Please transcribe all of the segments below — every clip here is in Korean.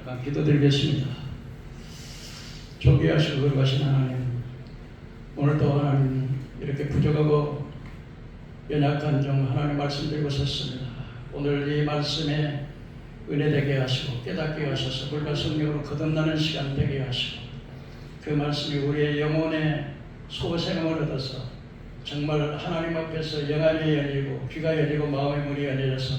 잠깐 기도드리겠습니다. 존귀하시고 거룩하신 하나님, 오늘도 하나님 이렇게 부족하고 연약한 종 하나님 말씀 드리고 섰습니다. 오늘 이 말씀에 은혜되게 하시고 깨닫게 하셔서 불과 성령으로 거듭나는 시간 되게 하시고 그 말씀이 우리의 영혼의 소생을 얻어서 정말 하나님 앞에서 영안이 열리고 귀가 열리고 마음의 문이 열려서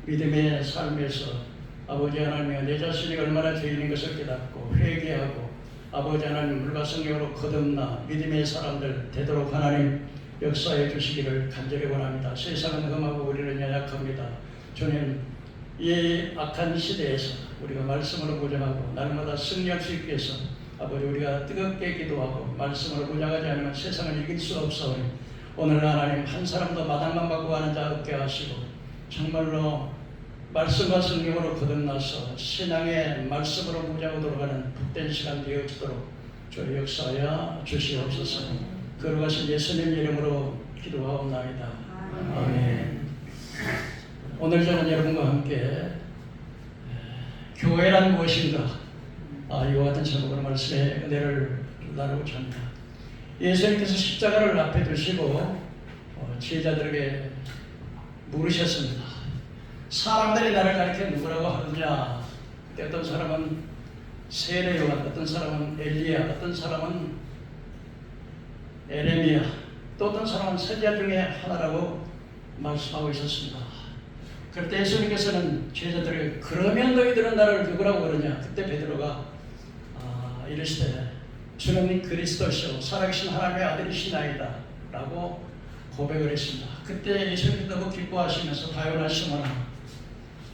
믿음의 삶에서 아버지 하나님이 내 자신이 얼마나 죄인인 것을 깨닫고 회개하고 아버지 하나님 물과 성령으로 거듭나 믿음의 사람들 되도록 하나님 역사해 주시기를 간절히 원합니다. 세상은 험하고 우리는 연약합니다. 주님, 이 악한 시대에서 우리가 말씀으로 무장하고 날마다 승리할 수 있게 해서 아버지 우리가 뜨겁게 기도하고 말씀으로 무장하지 않으면 세상을 이길 수 없사오니 오늘 하나님 한 사람도 마당만 받고 가는 자 없게 하시고 정말로 말씀과 성령으로 거듭나서 신앙의 말씀으로 무장하도록 하는 복된 시간 되어지도록 저희 역사하여 주시옵소서. 거룩하신 예수님 이름으로 기도하옵나이다. 아멘. 오늘 저는 여러분과 함께 교회란 무엇인가 이와 같은 제목으로 말씀의 은혜를 나누고자 합니다. 예수님께서 십자가를 앞에 두시고 제자들에게 물으셨습니다. 사람들이 나를 가리켜 누구라고 하느냐? 어떤 사람은 세례 요한, 어떤 사람은 엘리야, 어떤 사람은 에레미야, 또 어떤 사람은 선지자 중에 하나라고 말씀하고 있었습니다. 그때 예수님께서는 제자들에게 그러면 너희들은 나를 누구라고 그러냐? 그때 베드로가 이르시되 주는 그리스도시요 살아계신 하나님의 아들이시나이다 라고 고백을 했습니다. 그때 예수님께서 너무 기뻐하시면서 다요나 시몬아,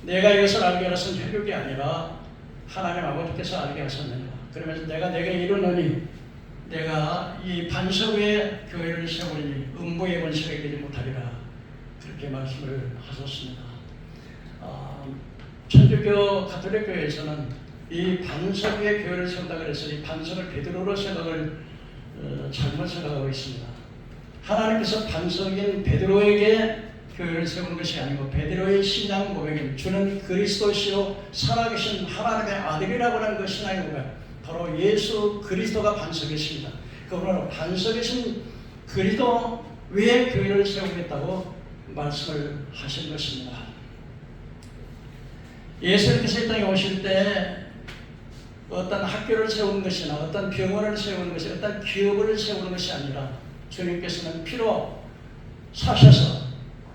내가 이것을 알게 하신 혈육이 아니라 하나님 아버지께서 알게 하셨느니라. 그러면서 내가 내게 이르노니 내가 이 반석 위에 교회를 세우니 음부의 권세가 이기지 못하리라. 그렇게 말씀을 하셨습니다. 천주교 가톨릭교회에서는 이 반석 위에 교회를 세운다 그래서 이 반석을 베드로로 생각을 잘못 생각하고 있습니다. 하나님께서 반석인 베드로에게 교회를 세우는 것이 아니고 베드로의 신앙 고백인 주는 그리스도시요 살아계신 하나님의 아들이라고 하는 그 신앙의 고백, 바로 예수 그리스도가 반석이십니다. 그러므로 반석이신 그리스도 위에 교회를 세우겠다고 말씀을 하신 것입니다. 예수님께서 이 땅에 오실 때 어떤 학교를 세우는 것이나 어떤 병원을 세우는 것이 어떤 기업을 세우는 것이 아니라 주님께서는 피로 사셔서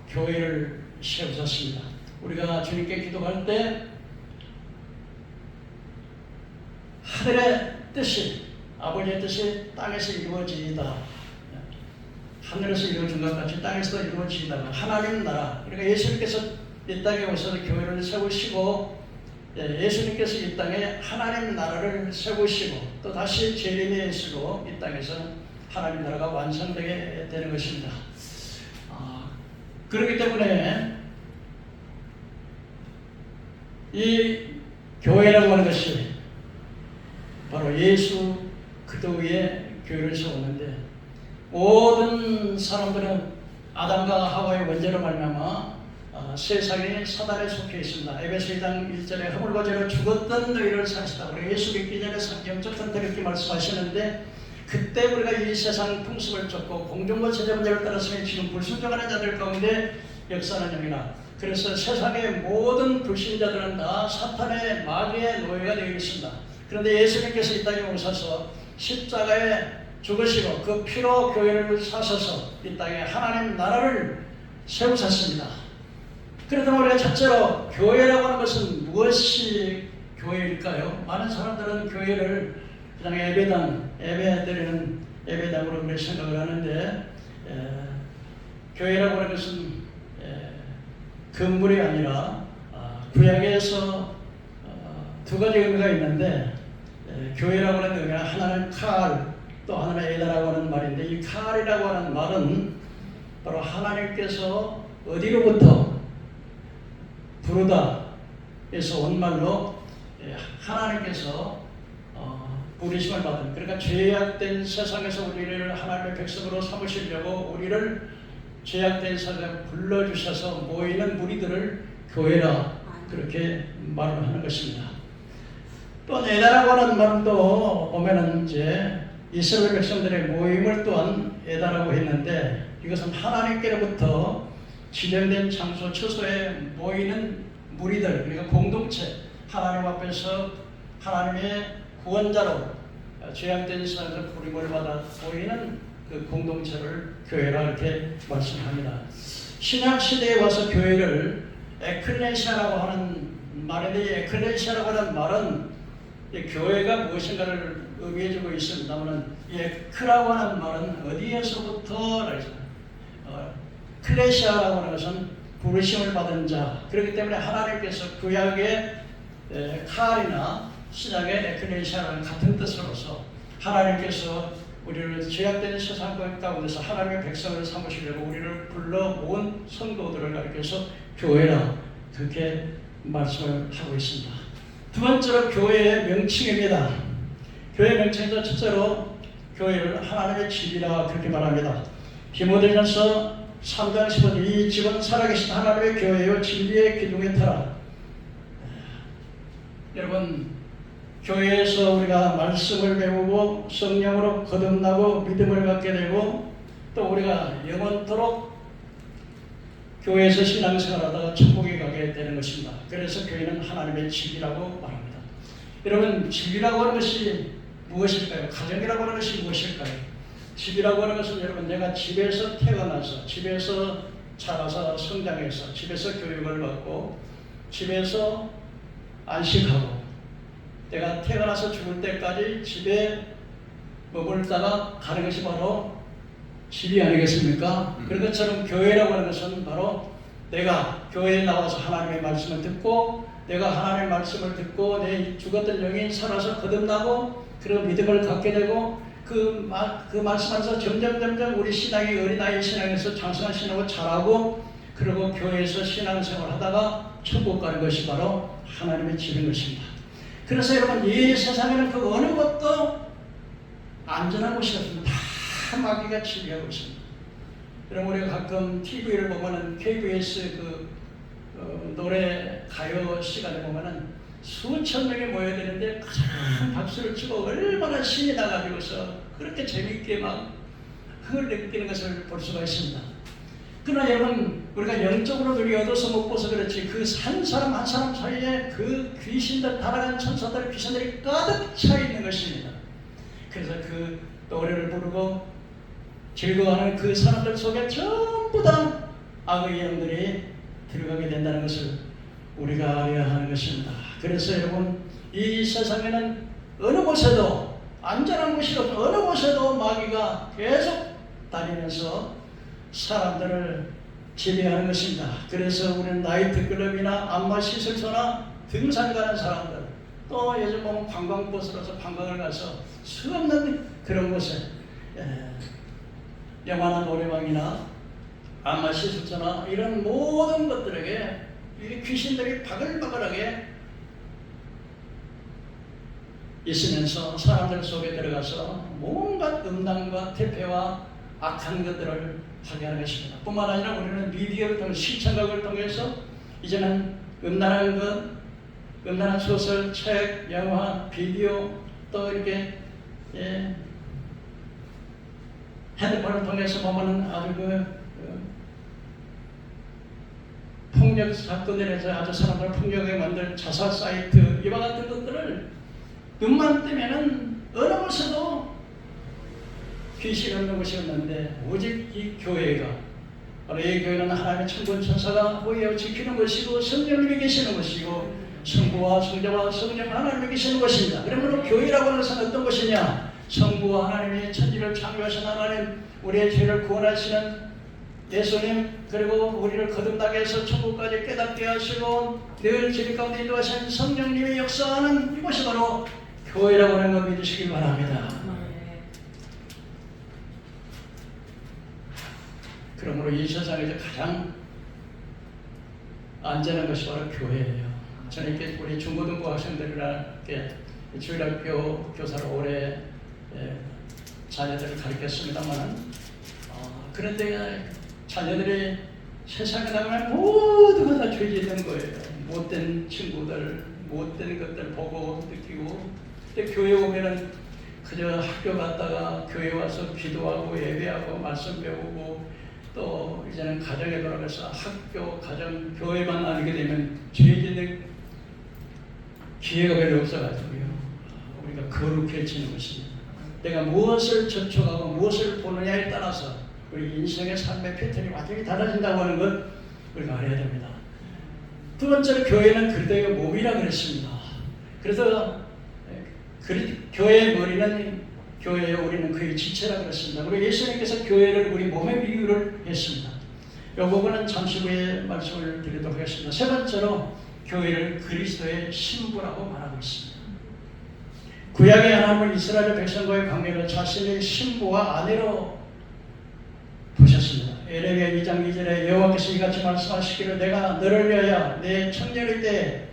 교회를 세우셨습니다. 우리가 주님께 기도할 때 하늘의 뜻이 아버지의 뜻이 땅에서 이루어지이다. 하늘에서 이루어진 것 같이 땅에서도 이루어지이다. 하나님 나라. 그러니까 예수님께서 이 땅에 오셔서 교회를 세우시고 예수님께서 이 땅에 하나님 나라를 세우시고 또 다시 재림에 쓰고 이 땅에서 하나님 나라가 완성되게 되는 것입니다. 그렇기 때문에 이 교회라고 하는 것이 바로 예수 그리스도 위에 교회를 세웠는데 모든 사람들은 아담과 하와의 원죄로 말미암아 세상이 사단에 속해 있습니다. 에베소 2장 1절에 허물과 죄로 죽었던 너희를 사시다. 우리 예수 믿기 전에 성경적 선택 이렇게 말씀하시는데 그때 우리가 이 세상 풍습을 쫓고 공중과 제자문제를 따라서 지금 불순종하는 자들 가운데 역사하는 영이나 그래서 세상의 모든 불신자들은 다 사탄의 마귀의 노예가 되어 있습니다. 그런데 예수님께서 이 땅에 오셔서 십자가에 죽으시고 그 피로 교회를 사셔서 이 땅에 하나님 나라를 세우셨습니다. 그렇다면 우리가 첫째로 교회라고 하는 것은 무엇이 교회일까요? 많은 사람들은 교회를 그냥 예배드리는 예배당으로 그렇게 생각을 하는데 교회라고 하는 것은 건물이 아니라 구약에서 두 가지 의미가 있는데 교회라고 하는 의미는 하나는 칼, 또 하나는 에다라고 하는 말인데 이 칼이라고 하는 말은 바로 하나님께서 어디로부터 부르다 에서 온 말로 하나님께서 부르심을 받은, 그러니까 죄악된 세상에서 우리를 하나님의 백성으로 삼으시려고 우리를 죄악된 세상에 불러주셔서 모이는 무리들을 교회라 그렇게 말을 하는 것입니다. 또 에다라고 하는 말은 또 보면은 이제 이스라엘 백성들의 모임을 또한 에다라고 했는데, 이것은 하나님께로부터 지정된 장소, 처소에 모이는 무리들, 그러니까 공동체, 하나님 앞에서 하나님의 구원자로 죄악된 세상에서 부름을 받아 모이는 그 공동체를 교회라 이렇게 말씀합니다. 신약 시대에 와서 교회를 에클레시아라고 하는 말인데, 에클레시아라고 하는 말은 교회가 무엇인가를 의미해주고 있습니다만, 이 에크라고 하는 말은 어디에서부터 클레시아라고 하는 것은 부르심을 받은 자, 그렇기 때문에 하나님께서 구약의 칼이나 신약의 에클레시아라는 같은 뜻으로서 하나님께서 우리를 죄악된 세상 가운데서 하나님의 백성을 삼으시려고 우리를 불러 모은 성도들을 가리켜서 교회라 그렇게 말씀을 하고 있습니다. 두 번째로 교회의 명칭입니다. 교회 명칭에서 첫째로 교회를 하나님의 집이라 그렇게 말합니다. 디모데전서 3장 10절, 이 집은 살아계신 하나님의 교회요 진리의 기둥의 터라. 여러분, 교회에서 우리가 말씀을 배우고 성령으로 거듭나고 믿음을 갖게 되고, 또 우리가 영원토록 교회에서 신앙생활하다가 천국에 가게 되는 것입니다. 그래서 교회는 하나님의 집이라고 말합니다. 여러분, 집이라고 하는 것이 무엇일까요? 가정이라고 하는 것이 무엇일까요? 집이라고 하는 것은 여러분, 내가 집에서 태어나서, 집에서 자라서 성장해서, 집에서 교육을 받고, 집에서 안식하고, 내가 태어나서 죽을 때까지 집에 머물다가 가는 것이 바로 집이 아니겠습니까? 그런 것처럼 교회라고 하는 것은 바로 내가 교회에 나와서 하나님의 말씀을 듣고, 내가 하나님의 말씀을 듣고 내 죽었던 영이 살아서 거듭나고 그런 믿음을 갖게 되고, 그 말씀 안에서 점점 우리 신앙이 어린아이 신앙에서 장성한 신앙을 자라고, 그리고 교회에서 신앙생활을 하다가 천국 가는 것이 바로 하나님의 집인 것입니다. 그래서 여러분, 이 세상에는 그 어느 것도 안전한 곳이 없습니다. 다 마귀가 지배하고 있습니다. 여러분, 우리가 가끔 TV를 보면은 KBS 노래 가요 시간에 보면은 수천 명이 모여야 되는데 큰 박수를 치고 얼마나 신이 나가지고서 그렇게 재밌게 막 흥을 느끼는 것을 볼 수가 있습니다. 그러나 여러분, 우리가 영적으로 눈이 어두워서 못 봐서 그렇지, 그 한 사람 한 사람 사이에 그 귀신들, 타락한 천사들, 귀신들이 가득 차 있는 것입니다. 그래서 그 노래를 부르고 즐거워하는 그 사람들 속에 전부 다 악의 영들이 들어가게 된다는 것을 우리가 알아야 하는 것입니다. 그래서 여러분, 이 세상에는 어느 곳에도 안전한 곳이 없고, 어느 곳에도 마귀가 계속 다니면서 사람들을 지배하는 것입니다. 그래서 우리는 나이트클럽이나 안마시설소나 등산 가는 사람들, 또 요즘 보면 관광버스로서 관광을 가서 수없는 그런 곳에 영화나 노래방이나 안마시설소나 이런 모든 것들에게 이 귀신들이 바글바글하게 있으면서 사람들 속에 들어가서 온갖 음란과 태폐와 악한 것들을 하게 하는 것입니다. 뿐만 아니라 우리는 미디어를 통해 시청각을 통해서 이제는 음란한 것, 음란한 소설, 책, 영화, 비디오, 또 이렇게 핸드폰을 통해서 보면은 아주 폭력 사건들에서 아주 사람을 폭력하게 만들 자살 사이트, 이와 같은 것들을 눈만 뜨면은 어느 곳에도 귀신 없는 것이 없는데, 오직 이 교회가, 바로 이 교회는 하나님의 천군 천사가 보여 지키는 것이고, 성령님이 계시는 것이고, 성부와 성자와 성령 하나님이 계시는 것입니다. 그러므로 교회라고 하는 것은 어떤 것이냐? 성부와 하나님이 천지를 창조하신 하나님, 우리의 죄를 구원하시는 예수님, 그리고 우리를 거듭나게 해서 천국까지 깨닫게 하시고 늘 진리 가운데 인도하신 성령님이 역사하는 이것이 바로 교회라고 하는 걸 믿으시기 바랍니다. 그러므로 이 세상에서 가장 안전한 것이 바로 교회예요. 저는 이렇게 우리 중고등부 학생들이랑 이렇게 주일학교 교사로 오래 자녀들을 가르쳤습니다만, 그런데 자녀들이 세상에 나가면 모두가 다 죄 짓는 거예요. 못된 친구들, 못된 것들 보고 느끼고, 근데 교회 오면은 그저 학교 갔다가 교회 와서 기도하고 예배하고 말씀 배우고 또 이제는 가정에 돌아가서 학교, 가정, 교회만 다니게 되면 죄 짓는 기회가 별로 없어가지고요. 우리가 거룩해지는 것입니다. 내가 무엇을 접촉하고 무엇을 보느냐에 따라서 우리 인생의 삶의 패턴이 완전히 달라진다고 하는 것 우리가 알아야 됩니다. 두 번째로 교회는 그리스도의 몸이라 그랬습니다. 그래서 교회의 머리는 교회에 우리는 그의 지체라 그랬습니다. 그리고 예수님께서 교회를 우리 몸에 비유를 했습니다. 이 부분은 잠시 후에 말씀을 드리도록 하겠습니다. 세 번째로 교회를 그리스도의 신부라고 말하고 있습니다. 구약의 하나님은 이스라엘 백성과의 관계를 자신의 신부와 아내로 보셨습니다. 에레미야 2장 2절에 여호와께서 이같이 말씀하시기를 내가 너를 위하여 내 청년의 때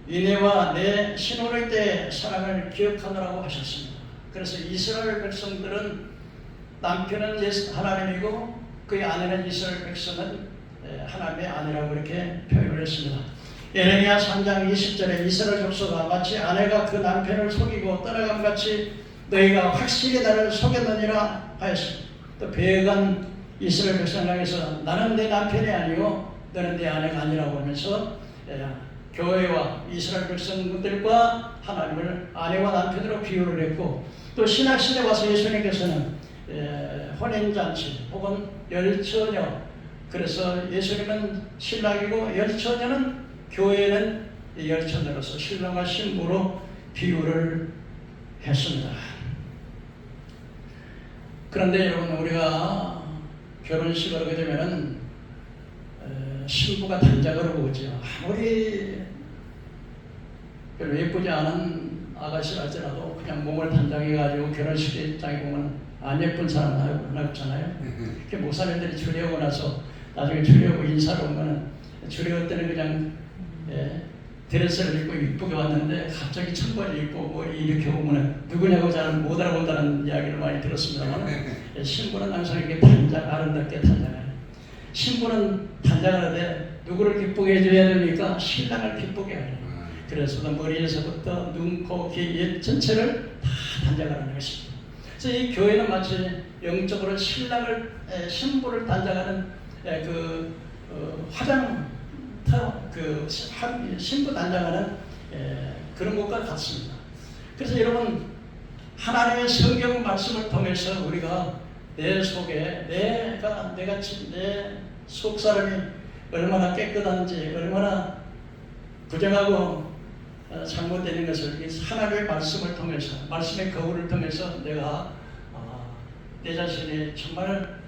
이내와 내 신혼의 때 사랑을 기억하노라고 하셨습니다. 그래서 이스라엘 백성들은 남편은 하나님이고 그의 아내는 이스라엘 백성은 하나님의 아내라고 이렇게 표현을 했습니다. 에레미야 3장 20절에 이스라엘 족속아 마치 아내가 그 남편을 속이고 떠나감같이 너희가 확실히 나를 속였느니라 하였습니다. 또 배간 이스라엘 백성을 향해서 나는 내 남편이 아니요 너는 내 아내가 아니라고 하면서 교회와 이스라엘 백성들과 하나님을 아내와 남편으로 비유를 했고, 또 신약시대 와서 예수님께서는 혼인잔치 혹은 열처녀, 그래서 예수님은 신랑이고 열처녀는 교회는 열처녀로서 신랑과 신부로 비유를 했습니다. 그런데 여러분, 우리가 결혼식을 하게 되면은 신부가 단장으로 오죠. 아무리 별로 예쁘지 않은 아가씨랄지라도 그냥 몸을 단장해가지고 결혼식장에 보면 안 예쁜 사람 하나 없잖아요. 그 목사님들이 주례하고 나서 나중에 주례하고 인사를 오면은 주례할 때는 그냥 드레스를 입고 이쁘게 왔는데 갑자기 청바지 입고 뭐 이렇게 오면은 누구냐고 잘 못 알아본다는 이야기를 많이 들었습니다만 신부는 항상 이렇게 아름답게 단장해요. 신부는 단장을 하되 누구를 기쁘게 해줘야 됩니까? 신랑을 기쁘게 하려. 그래서 머리에서부터 눈, 코, 귀 전체를 다 단장하는 것입니다. 그래서 이 교회는 마치 영적으로 신부를 단장하는 신부 단장하는 그런 것과 같습니다. 그래서 여러분, 하나님의 성경 말씀을 통해서 우리가 내 속에 내 속사람이 얼마나 깨끗한지, 얼마나 부정하고 잘못되는 것을 하나님의 말씀을 통해서, 말씀의 거울을 통해서 내가 내 자신이 정말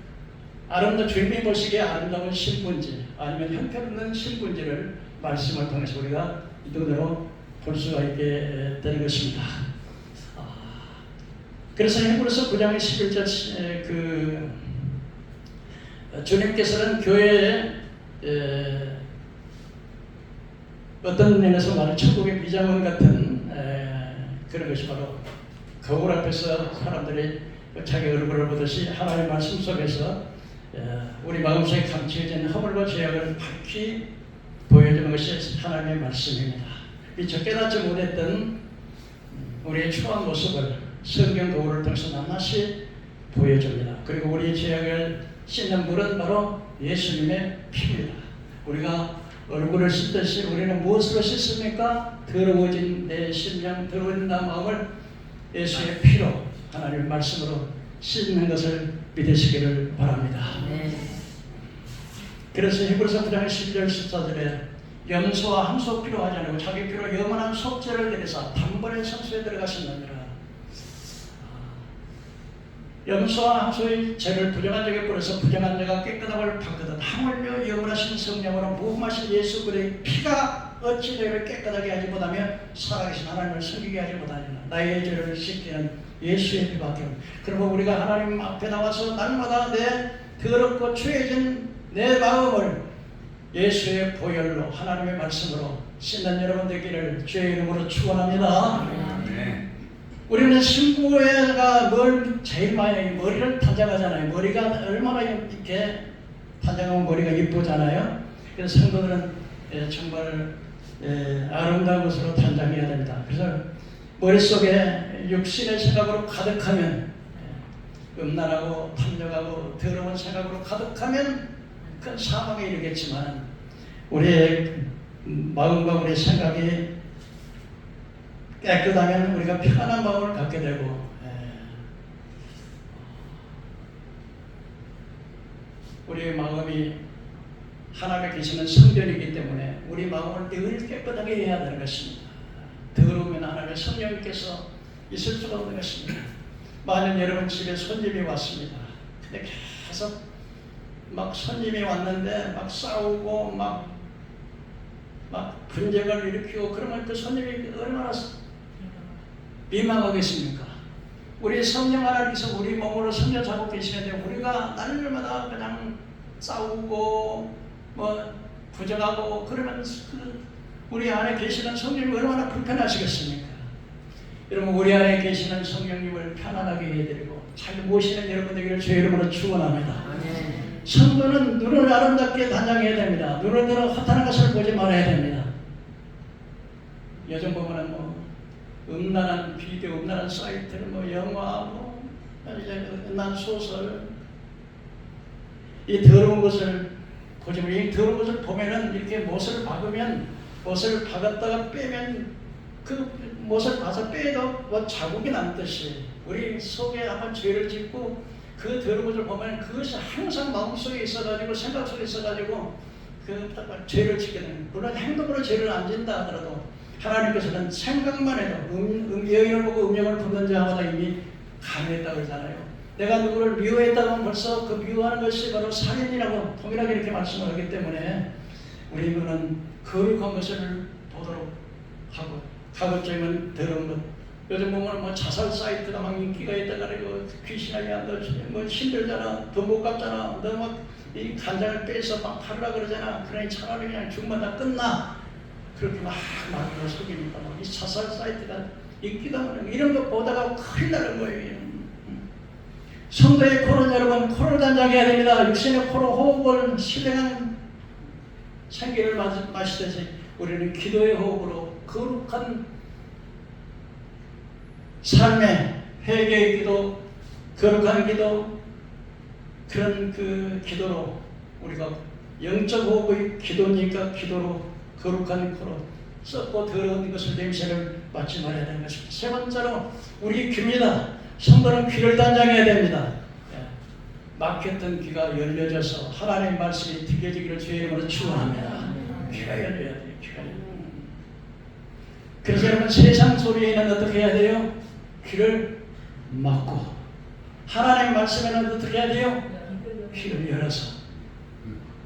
주님이 보시기에 아름다운 신부인지 아니면 형편없는 신부인지를 말씀을 통해서 우리가 이 눈으로 볼 수가 있게 되는 것입니다. 그래서 히브리서 9장 11절 주님께서는 교회에 어떤 면에서 말하는 천국의 미장원 같은 그런 것이 바로 거울 앞에서 사람들이 자기 얼굴을 보듯이 하나님의 말씀 속에서 우리 마음속에 감추어진 허물과 죄악을 밝히 보여주는 것이 하나님의 말씀입니다. 미처 깨닫지 못했던 우리의 추한 모습을 성경 거울을 통해서 낱낱이 보여줍니다. 그리고 우리의 죄악을 씻는 물은 바로 예수님의 피입니다. 우리가 얼굴을 씻듯이 우리는 무엇으로 씻습니까? 더러워진 내 심령, 더러워진 내 마음을 예수의 피로, 하나님의 말씀으로 씻는 것을 믿으시기를 바랍니다. 그래서 히브리서 9장 12절 14절에 염소와 함소 피로 하지 않고 자기 피로 영원한 속죄를 드리사 단번에 성소에 들어가셨느니라. 염소와 함소의 죄를 부정한 자에게 뿌려서 부정한 자가 깨끗함을 받거든 하물며 영원하신 성령으로 무함하신 예수 그리스도의 피가 어찌 너희를 깨끗하게 하지 못하며 살아계신 하나님을 섬기게 하지 못하느냐. 나의 죄를 씻기는 예수의 피밖에 없다. 그러면 우리가 하나님 앞에 나와서 날마다 내 더럽고 추해진 내 마음을 예수의 보혈로 하나님의 말씀으로 씻는 여러분 되기를 주의 이름으로 축원합니다. 우리는 신부가 뭘 제일 많이 머리를 단장하잖아요. 머리가 얼마나 이렇게 단장하면 머리가 이쁘잖아요. 그래서 성도들은 정말 아름다운 것으로 단장해야 된다. 그래서 머릿속에 육신의 생각으로 가득하면 음란하고 탐욕하고 더러운 생각으로 가득하면 그건 사망에 이르겠지만 우리의 마음과 우리의 생각이 깨끗하면 우리가 편안한 마음을 갖게 되고 우리의 마음이 하나님의 계시는 성전이기 때문에 우리 마음을 늘 깨끗하게 해야 되는 것입니다. 더러우면 하나님의 성령께서 있을 수가 없는 것입니다. 만약 여러분 집에 손님이 왔습니다. 근데 계속 막 손님이 왔는데 막 싸우고 막 분쟁을 일으키고 그러면 그 손님이 얼마나 민망하겠습니까? 우리 성령 하나님께서 우리 몸으로 성령 잡고 계시는데 우리가 날마다 그냥 싸우고 부정하고 그러면 우리 안에 계시는 성령이 얼마나 불편하시겠습니까? 여러분 우리 안에 계시는 성령님을 편안하게 해드리고 잘 모시는 여러분 되기를 주의 이름으로 축원합니다. 성도는 눈을 아름답게 단장해야 됩니다. 눈을 들어 허탄한 것을 보지 말아야 됩니다. 요즘 보면은 음란한 비디오, 음란한 사이트를 영화, 음란 소설, 이 더러운 것을 보지 말고 이 더러운 것을 보면은 이렇게 못을 박으면 못을 박았다가 빼면 그 못을 봐서 빼도 자국이 남듯이 우리 속에 한번 죄를 짓고 그 더러운 것을 보면 그것이 항상 마음속에 있어가지고 생각 속에 있어가지고 그 죄를 짓게 되는 물론 행동으로 죄를 안 짓다 하더라도 하나님께서는 생각만 해도 여인을 보고 음욕을 품는 자마다 이미 감했다고 그러잖아요. 내가 누구를 미워했다면 벌써 그 미워하는 것이 바로 살인이라고 동일하게 이렇게 말씀을 하기 때문에 우리 눈은 거룩한 것을 보도록 하고 가급적이면 더러운 것. 요즘 보면 자살 사이트가 막 인기가 있다가 그리고 귀신하게 한다. 힘들잖아. 돈 못 갚잖아. 너 막 이 간장을 빼서 막 팔으라 그러잖아. 그러니 차라리 그냥 죽으면 다 끝나. 그렇게 막 말로 속이니까 이 자살 사이트가 인기가 많은 이런 거 보다가 큰일 나는 거예요. 성도의 코는 여러분 코를 단장해야 됩니다. 육신의 코로 호흡을 신령한 생기를 마시듯이 우리는 기도의 호흡으로 거룩한 삶의 회개의 기도, 거룩한 기도 그런 그 기도로 우리가 영적 호흡의 기도니까 기도로 거룩한 코로 썩고 더러운 것을 냄새를 맡지 말아야 되는 것입니다. 세 번째로 우리 귀입니다. 성도는 귀를 단장해야 됩니다. 막혔던 귀가 열려져서 하나님의 말씀이 들려지기를 주의 이름으로 축원합니다. 귀가 열려야 돼요. 귀가 열려야 돼요. 그래서 여러분 세상 소리에는 어떻게 해야 돼요? 귀를 막고 하나님의 말씀에는 어떻게 해야 돼요? 귀를 열어서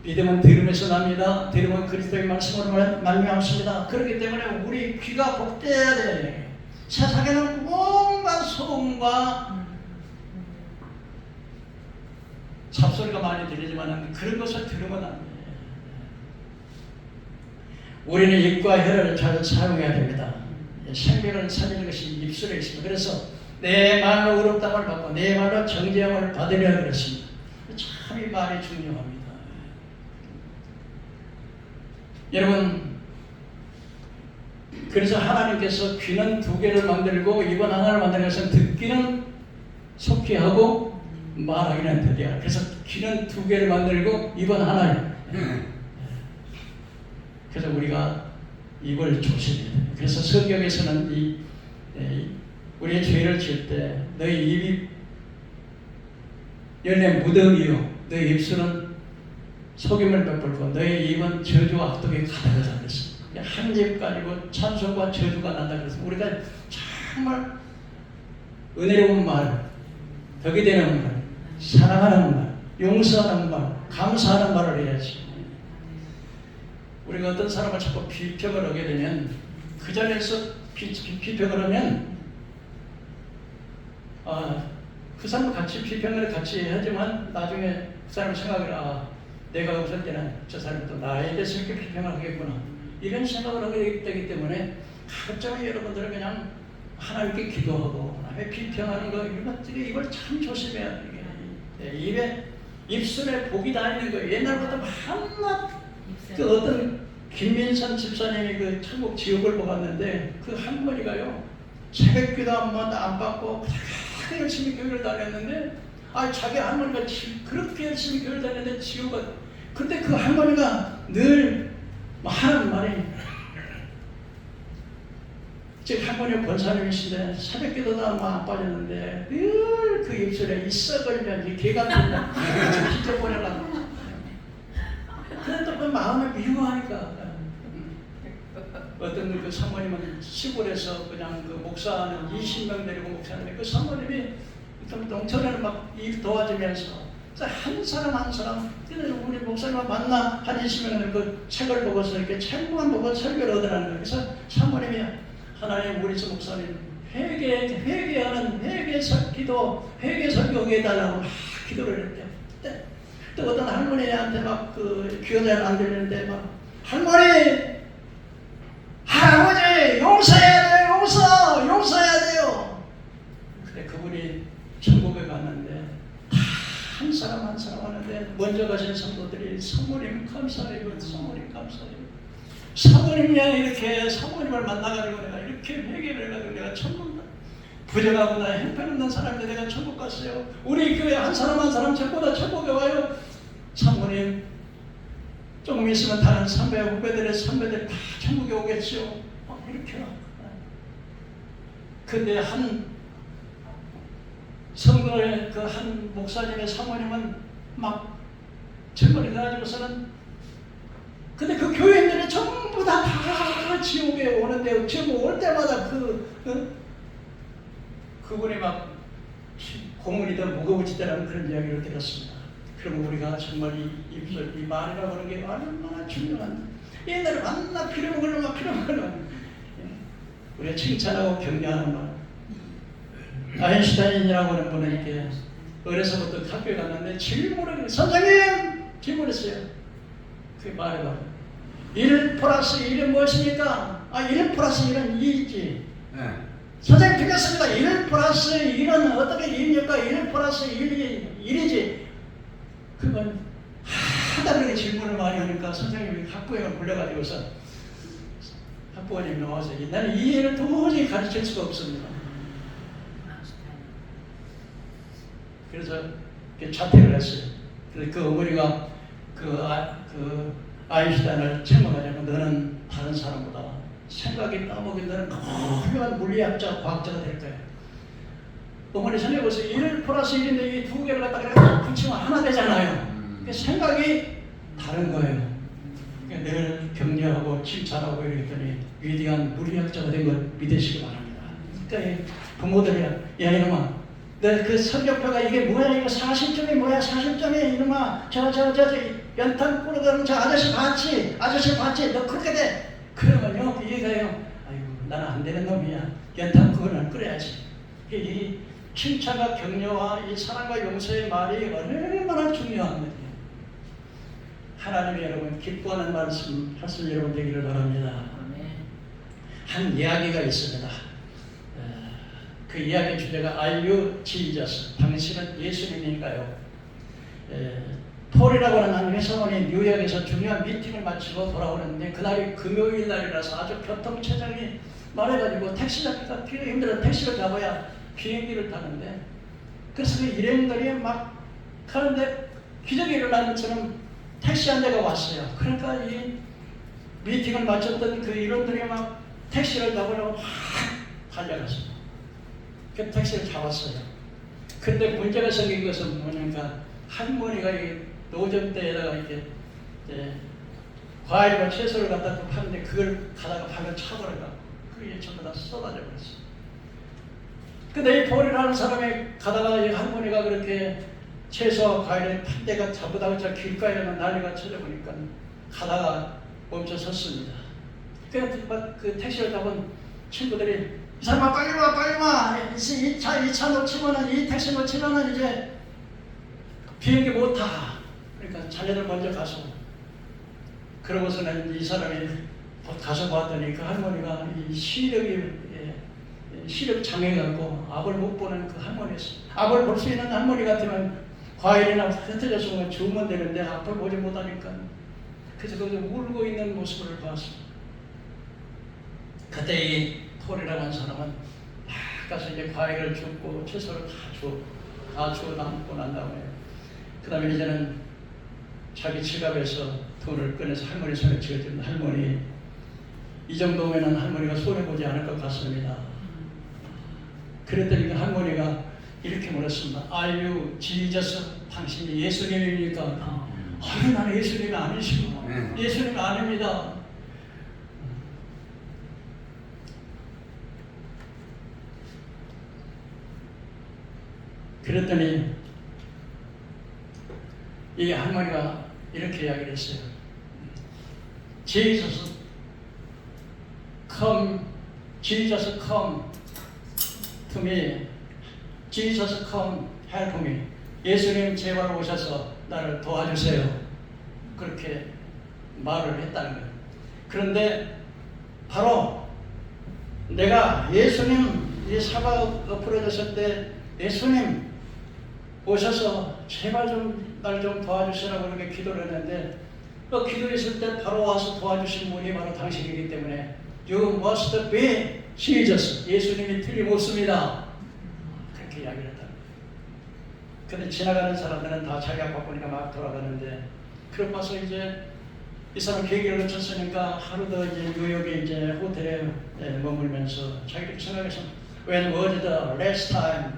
믿음은 들음에서 납니다. 들음은 그리스도의 말씀으로 말미암습니다. 그렇기 때문에 우리 귀가 복되어야 돼요. 세상에는 온갖 소음과 잡소리가 많이 들리지만 그런 것을 들으면 안 돼요. 우리는 입과 혀를 잘 사용해야 됩니다. 생명을 살리는 것이 입술에 있습니다. 그래서 내 말로 의롭다함을 받고 내 말로 정죄함을 받으려 그랬습니다. 참 이 말이 중요합니다. 여러분 그래서 하나님께서 귀는 두 개를 만들고 입은 하나를 만드는 것은 듣기는 속히 하고 말하기는 더디하라. 그래서 귀는 두 개를 만들고 입은 하나예요. 그래서 우리가 입을 조심해야 돼요. 그래서 성경에서는 우리의 죄를 지을 때 너희 입이 열매 무덤이요 너희 입술은 속임을 베풀고 너희 입은 저주와 악독이 가득하다 그랬습니다. 한 입 가지고 찬송과 저주가 난다 그랬습니다. 우리가 정말 은혜로운 말, 덕이 되는 말, 사랑하는 말, 용서하는 말, 감사하는 말을 해야지. 우리가 어떤 사람을 자꾸 비평을 하게 되면 그 자리에서 비평을 하면 그 사람과 같이 비평을 같이 하지만 나중에 그 사람 생각을 내가 없을 때는 저 사람이 또 나에 대해서 이렇게 비평을 하겠구나 이런 생각을 하게 되기 때문에 가급적이면 여러분들은 그냥 하나님께 기도하고 하나님의 비평하는 거 이런 것들이 이걸 참 조심해야 돼요. 입술에 복이 다니는 거예요. 옛날부터 한낱 그 어떤 김민선 집사님이 그 천국 지옥을 보았는데 그 할머니가요 새벽기도 한 번도 안 받고 그렇게 열심히 교회를 다녔는데 자기 할머니가 그렇게 열심히 교회를 다녔는데 지옥을 근데 그 할머니가 늘 하는 말이 즉 할머니가 권사님이신데 새벽기도도 한 번 안 빠졌는데 늘 그 입술에 이 썩을 년, 이 개가 들면 잊어버려가지고 그래도 그 마음을 미워하니까 어떤 그 사모님은 시골에서 그냥 그 목사는 20명 데리고 목사인데 그 사모님이 좀 농촌에는 막 일 도와주면서 한 사람 한 사람 우리 목사님을 만나 한 20명은 그 책을 보고서 이렇게 책만 보고 설교를 하더라는 거예요. 그래서 사모님이 하나님 우리 목사님 회개하는 기도 회개 설교하게 해달라고 기도를 했대요. 또 어떤 할머니한테 막 그 귀여잘 안 들리는데 막 할머니 할아버지 용서해야 돼요. 용서해야 돼요. 근데 그분이 천국에 갔는데 한 사람 한 사람 하는데 먼저 가신 성도들이 사모님 감사해요. 사모님 감사해요. 사모님이야 이렇게 사모님을 만나가지고 내가 이렇게 회개를 해가지고 내가 천국 부정하거나 형편없는 사람인데 내가 천국 갔어요. 우리 교회 한 사람 한 사람 전부 다 천국에 와요. 사모님 조금 있으면 다른 선배들이 다 천국에 오겠죠. 이렇게 근데 한 성도의 그 한 목사님의 사모님은 막 젊은이 가지고서는 근데 그 교회인들이 전부 다 지옥에 오는데 지옥 올 때마다 그분이 막 고문이 더 무거워지더라는 그런 이야기를 들었습니다. 그러면 우리가 정말 이 말이라고 하는 게 얼마나 중요한 옛날에 만나 필요한 우리가 칭찬하고 격려하는 말. 아인슈타인이라고 하는 분은 이렇게 어려서부터 학교에 갔는데 선생님! 질문했어요. 그게 말해봐. 1 플러스 1은 무엇입니까? 1 플러스 1은 2이지. 네. 선생님 틀렸습니다. 1 플러스 1은 어떻게 2입니까? 1 플러스 1이지. 그건 하다 그렇게 질문을 많이 하니까 선생님이 학부형을 불러가지고서 학부모님이 나와서 나는 이 애를 도저히 가르칠 수가 없습니다. 그래서 자퇴를 했어요. 그래서 그 어머니가 아인슈타인을 책망하자면 너는 다른 사람보다 생각이 따먹이 너는 훌륭한 물리학자, 과학자가 될 거야. 어머니 생각해보세요. 1 플러스 1인데 이 두 개를 갖다가 붙이면 하나 되잖아요. 생각이 다른 거예요. 늘 격려하고 칭찬하고 이랬더니 위대한 물리학자가 된 걸 믿으시기 바랍니다. 그러니까 부모들이 야 이놈아 너 그 성적표가 이게 뭐야 이거 40점이 뭐야 40점이 이놈아 저 연탄 꾸러가는 저 아저씨 봤지 너 그렇게 돼 그러면요 얘가요 아이고 나는 안 되는 놈이야 연탄 꾸러는 끓여야지 이 칭찬과 격려와 이 사랑과 용서의 말이 얼마나 중요한 거예요. 하나님이 여러분 기뻐하는 말씀 하신 여러분 되기를 바랍니다. 한 이야기가 있습니다. 그 이야기의 주제가 Are you Jesus? 당신은 예수님인가요? 폴이라고 하는 한 회사원이 뉴욕에서 중요한 미팅을 마치고 돌아오는데 그날이 금요일 날이라서 아주 교통체증이 말해가지고 택시 잡기가 되게 힘들어 택시를 잡아야 비행기를 타는데 그래서 그 일행들이 막 가는데 기적이 일어나는 것처럼 택시 한 대가 왔어요. 그러니까 이 미팅을 마쳤던 그 일원들이 막 택시를 잡으려고 막 달려갔어요. 그 택시를 잡았어요. 근데 문제가 생긴 것은 뭐냐니까 할머니가 이 노점대에다가 이렇게 과일과 채소를 갖다 파는데 그걸 가다가 발을 차버려가 그게 전부 다 쏟아져 버렸어요. 근데 이 폴이라는 사람이 가다가 이 할머니가 그렇게 채소와 과일을 판 데가 잡으다가 저 길가에는 난리가 쳐져보니까 가다가 멈춰 섰습니다. 그 택시를 잡은 친구들이 이 사람아 빨리 와 이 차 놓치면은 이 택시 놓치면은 이제 비행기 못 타. 그러니까 자녀들 먼저 가서 그러고서는 이 사람이 가서 봤더니 그 할머니가 이 시력 장애가 앞을 못 보는 그 할머니였어요. 앞을 볼 수 있는 할머니 같으면 과일이나 흩어져서 주면 되는데 앞을 보지 못하니까 그래서 거기서 울고 있는 모습을 봤습니다. 그때 이 톨이라는 사람은 막 가서 이제 과일을 줍고 채소를 다 주워 남고 난 다음에 그 다음에 이제는 자기 지갑에서 돈을 꺼내서 할머니 손에 쥐어주는 할머니, 이 정도면은 할머니가 손해보지 않을 것 같습니다. 그랬더니 그 할머니가 이렇게 물었습니다. Are you Jesus? 당신이 예수님입니까? 아유, 나는 예수님이 아니시고 예수님이 아닙니다. 그랬더니 이 할머니가 이렇게 이야기를 했어요. Jesus come to me. Jesus come help me. 예수님 제발 오셔서 나를 도와주세요. 그렇게 말을 했다는 거예요. 그런데 바로 내가 예수님 이 사과가 엎어졌을 때 예수님 오셔서 제발 좀 날 좀 도와주시라고 이렇게 기도를 했는데 그 기도했을 때 바로 와서 도와주신 분이 바로 당신이기 때문에 You must be Jesus. 예수님이 틀림없습니다. 그렇게 이야기를 했다. 근데 지나가는 사람들은 다 자기가 바쁘니까 막 돌아가는데 그러고 나서 이제 이 사람 계기를 놓쳤으니까 하루 더 이제 뉴욕에 이제 호텔에 머물면서 자기들 생각해서 When was the last time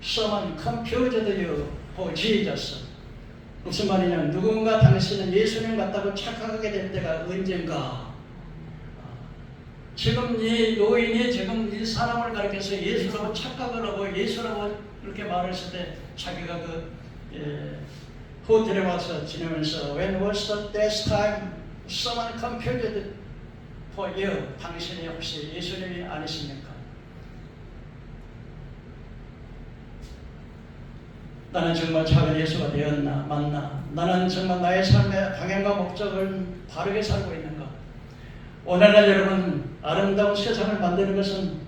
someone confused you for Jesus? 무슨 말이냐면 누군가 당신은 예수님 같다고 착각하게 될 때가 언젠가. 지금 이 노인이 지금 이 사람을 가리켜서 예수라고 착각을 하고 예수라고 그렇게 말했을 때 자기가 호텔에 와서 지내면서 When was the last time someone confused for you? 당신이 혹시 예수님이 아니십니까? 나는 정말 작은 예수가 되었나 맞나? 나는 정말 나의 삶의 방향과 목적을 바르게 살고 있는가? 오늘날 여러분, 아름다운 세상을 만드는 것은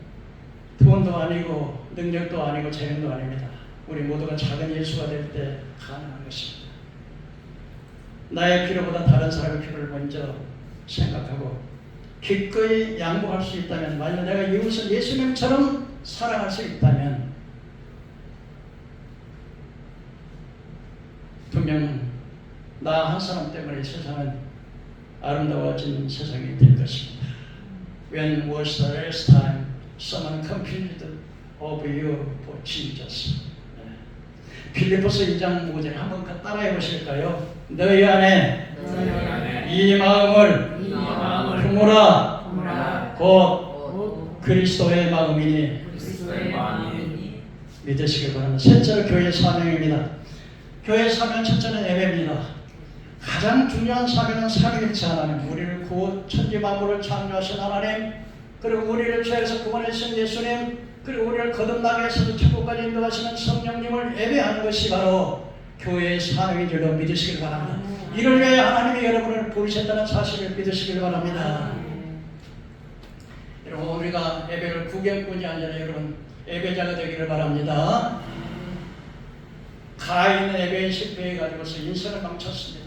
돈도 아니고 능력도 아니고 재능도 아닙니다. 우리 모두가 작은 예수가 될 때 가능한 것입니다. 나의 필요보다 다른 사람의 필요를 먼저 생각하고 기꺼이 양보할 수 있다면, 만약 내가 이웃을 예수님처럼 사랑할 수 있다면 분명 나 한 사람 때문에 세상은 아름다워진 세상이 될 것입니다. When was the last time someone confused of you for Jesus? 빌립보서 2장 5절 한번 따라해 보실까요? 너희 안에 이 마음을 품으라. 곧 그리스도의 마음이니 믿으시길 바랍니다. 셋째로 교회의 사명입니다. 교회의 사명 첫째는 예배입니다. 가장 중요한 사명은 삼위일체 하나님, 우리를 구원 천지 만물을 창조하신 하나님, 그리고 우리를 죄에서 구원하신 예수님, 그리고 우리를 거듭나게 해서 천국까지 인도하시는 성령님을 예배하는 것이 바로 교회의 사명인 줄로 믿으시길 바랍니다. 이를 위해 하나님이 여러분을 부르셨다는 사실을 믿으시길 바랍니다. 여러분, 우리가 예배를 구경꾼이 아니라 여러분 예배자가 되기를 바랍니다. 가인의 예배에 실패해가지고서 인생을 망쳤습니다.